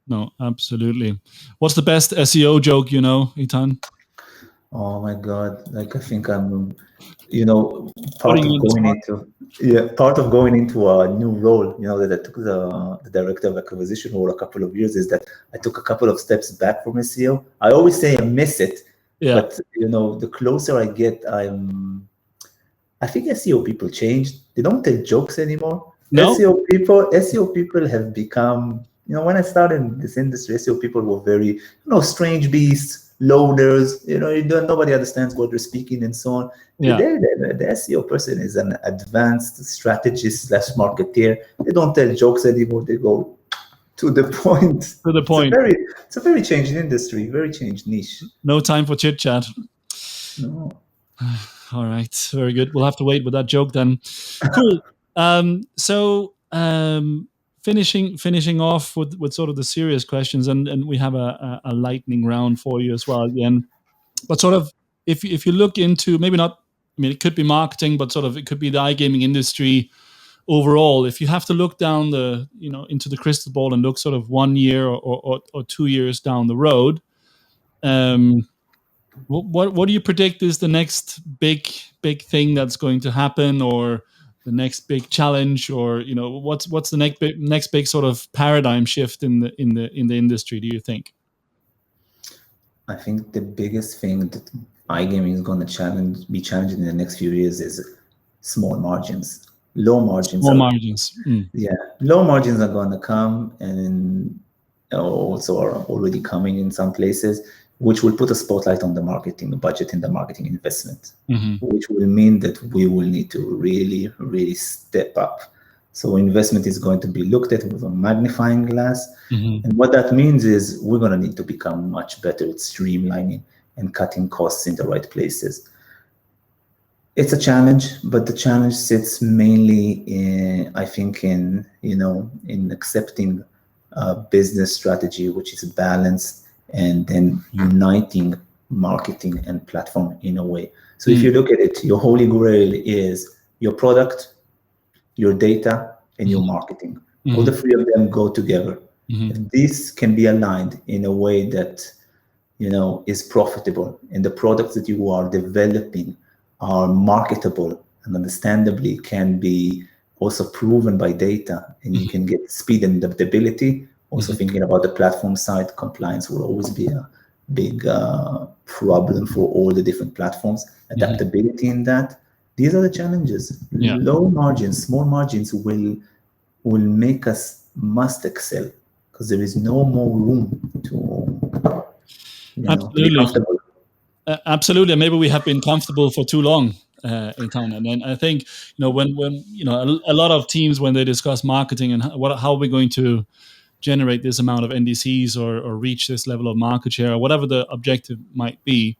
No, absolutely. What's the best SEO joke you know, Eitan? Oh my God! I think I'm, part of going into a new role. That I took the director of acquisition role a couple of years, is that I took a couple of steps back from SEO. I always say I miss it, but the closer I get, I think SEO people changed. They don't tell jokes anymore. No? SEO people have become. When I started in this industry, SEO people were very, strange beasts, loaders. Nobody understands what they're speaking and so on. Today, the SEO person is an advanced strategist / marketeer. They don't tell jokes anymore. They go to the point. To the point. It's a very changed industry, very changed niche. No time for chit chat. No. All right, very good. We'll have to wait with that joke then. Cool. Finishing off with sort of the serious questions, and we have a lightning round for you as well again. But sort of, if you look into, maybe not, it could be marketing, but sort of it could be the iGaming industry overall. If you have to look down into the crystal ball and look sort of 1 year or 2 years down the road, what do you predict is the next big thing that's going to happen, or the next big challenge, or what's the next big sort of paradigm shift in the industry, do you think? I think the biggest thing that iGaming is going to be challenged in the next few years is small margins. Low margins Small are margins. low margins are going to come, and also are already coming in some places, which will put a spotlight on the marketing budget and the marketing investment, which will mean that we will need to really, really step up. So investment is going to be looked at with a magnifying glass. And what that means is we're going to need to become much better at streamlining and cutting costs in the right places. It's a challenge, but the challenge sits mainly in, I think, in accepting a business strategy which is balanced, and then uniting marketing and platform in a way. So if you look at it, your holy grail is your product, your data, and your marketing. All the three of them go together. If this can be aligned in a way that is profitable, and the products that you are developing are marketable and understandably can be also proven by data, and you can get speed and adaptability. Also thinking about the platform side, compliance will always be a big problem for all the different platforms. Adaptability in that. These are the challenges. Low margins, small margins will make us must excel, because there is no more room to be comfortable. Absolutely. Maybe we have been comfortable for too long, Eitan. And then I think when a lot of teams, when they discuss marketing and how are we going to generate this amount of NDCs or reach this level of market share, or whatever the objective might be,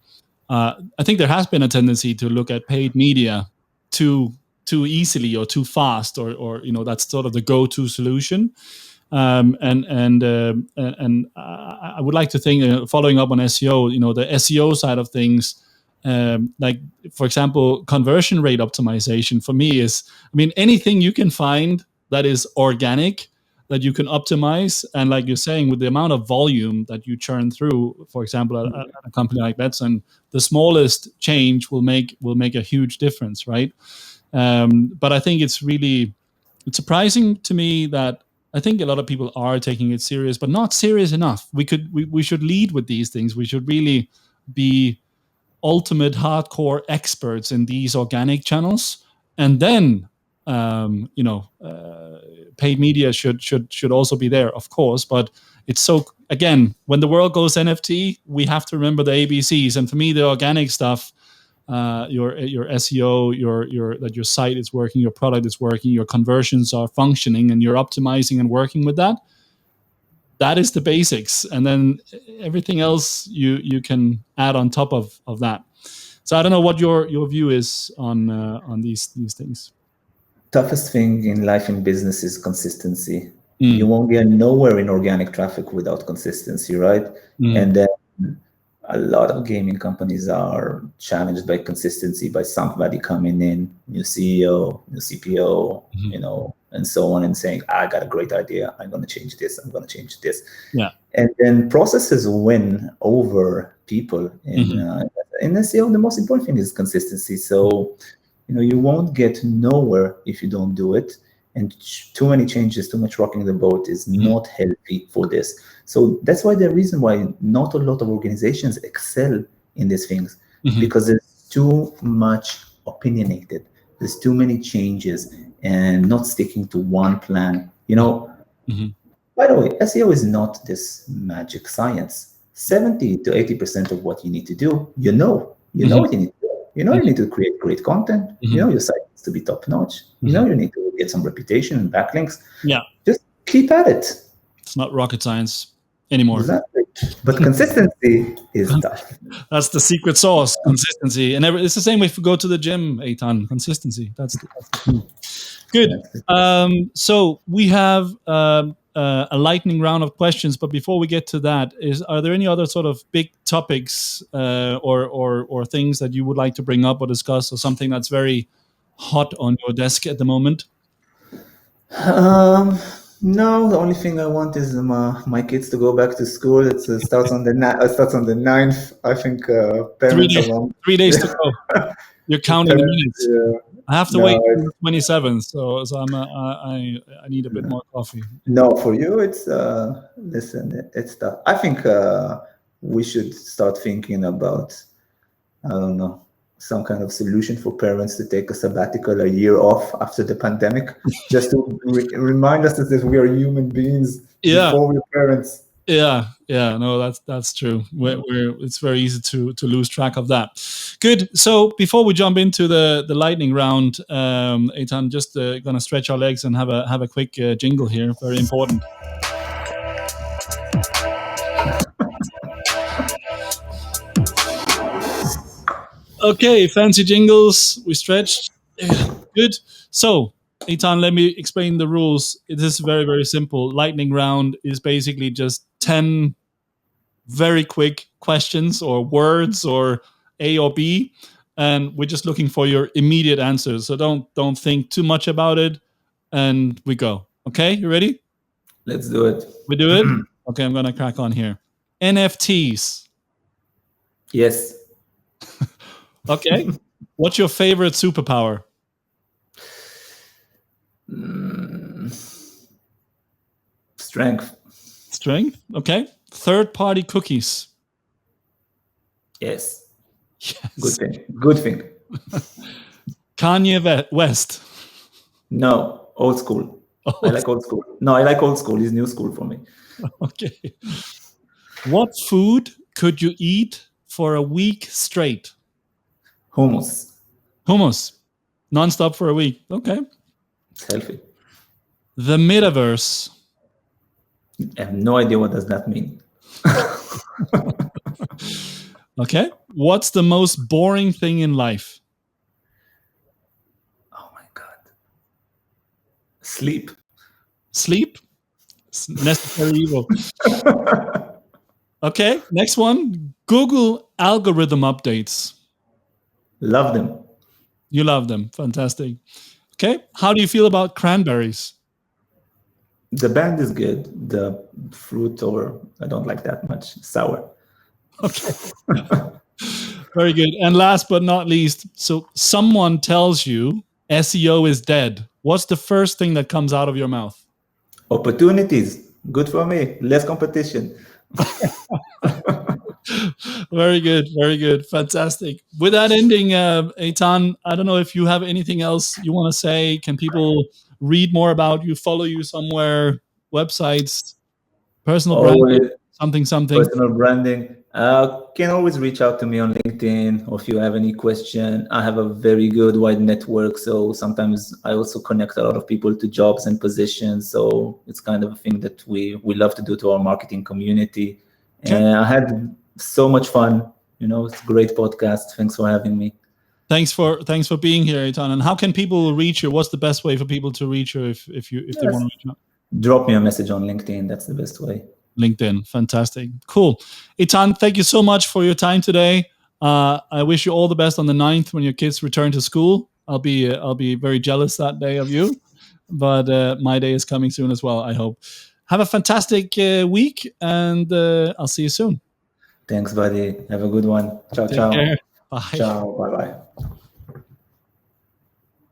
I think there has been a tendency to look at paid media too easily or too fast, or that's sort of the go-to solution. And I would like to think, following up on SEO, the SEO side of things, like, for example, conversion rate optimization for me is, anything you can find that is organic, that you can optimize. And like you're saying, with the amount of volume that you churn through, for example, at a company like Betsson, the smallest change will make a huge difference, right? But I think it's surprising to me that I think a lot of people are taking it serious, but not serious enough. We should lead with these things. We should really be ultimate hardcore experts in these organic channels, and then paid media should also be there, of course. But it's so, again, when the world goes NFT, we have to remember the ABCs. And for me, the organic stuff, your SEO, that your site is working, your product is working, your conversions are functioning, and you're optimizing and working with that. That is the basics, and then everything else you can add on top of that. So I don't know what your view is on these things. Toughest thing in life and business is consistency. You won't get nowhere in organic traffic without consistency, right? And then a lot of gaming companies are challenged by consistency, by somebody coming in, new CEO, new CPO, and so on, and saying, I got a great idea, I'm going to change this, I'm going to change this. Yeah. And then processes win over people. In SEO, the most important thing is consistency. So, you won't get nowhere if you don't do it. And too many changes, too much rocking the boat is not healthy for this. So that's why the reason why not a lot of organizations excel in these things, because there's too much opinionated. There's too many changes and not sticking to one plan. By the way, SEO is not this magic science. 70 to 80% of what you need to do, you know what you need to do. You need to create great content. Your site needs to be top notch. You need to get some reputation and backlinks. Yeah. Just keep at it. It's not rocket science anymore. Exactly. But consistency is tough. That's the secret sauce, consistency. And it's the same way if you go to the gym, Eitan, consistency. That's the key. Good. So we have a lightning round of questions, but before we get to that, are there any other sort of big topics or things that you would like to bring up or discuss, or something that's very hot on your desk at the moment? No, the only thing I want is my kids to go back to school. It starts on the 9th. I think parents 3 days to go. You're counting the minutes. Yeah. I have to wait till the 27th, so I need a bit more coffee. No, for you, it's listen, it's tough. I think we should start thinking about I don't know, some kind of solution for parents to take a sabbatical, a year off after the pandemic, just to remind us that we are human beings before we're parents. Yeah, no, that's true. It's very easy to lose track of that. Good. So before we jump into the lightning round, Eitan, just gonna stretch our legs and have a quick jingle here. Very important. Okay, fancy jingles. We stretched. Good. So, Eitan, let me explain the rules. It is very, very simple. Lightning round is basically just 10 very quick questions or words or A or B, and we're just looking for your immediate answers. So don't think too much about it, and we go. Okay, you ready? Let's do it. We do it? Okay, I'm gonna crack on here. NFTs. Yes. Okay. What's your favorite superpower? Strength. Strength. Okay. Third-party cookies. Yes. Yes. Good thing. Kanye West. No, old school. I like old school. No, I like old school. It's new school for me. Okay. What food could you eat for a week straight? Hummus. Hummus. Non-stop for a week. Okay. It's healthy. The metaverse. I have no idea what does that mean. Okay. What's the most boring thing in life? Oh my God. Sleep. Sleep? It's necessary evil. Okay. Next one. Google algorithm updates. Love them. You love them. Fantastic. Okay. How do you feel about cranberries? The band is good. The fruit, I don't like that much. Sour. Okay. Very good. And last but not least, so someone tells you SEO is dead. What's the first thing that comes out of your mouth? Opportunities. Good for me. Less competition. Very good. Very good. Fantastic. With that ending, Eitan, I don't know if you have anything else you want to say. Can people read more about you, follow you somewhere, websites, personal branding, something? Personal branding. Can always reach out to me on LinkedIn, or if you have any question. I have a very good wide network, so sometimes I also connect a lot of people to jobs and positions. So it's kind of a thing that we love to do to our marketing community. Okay. And I had so much fun. It's a great podcast. Thanks for having me. Thanks for being here, Eitan. And how can people reach you? What's the best way for people to reach you if they want to reach out? Drop me a message on LinkedIn. That's the best way. LinkedIn. Fantastic. Cool. Eitan, thank you so much for your time today. I wish you all the best on the 9th when your kids return to school. I'll be very jealous that day of you, but my day is coming soon as well, I hope. Have a fantastic week, and I'll see you soon. Thanks, buddy. Have a good one. Ciao, ciao. Take care. Bye. Ciao. Bye-bye.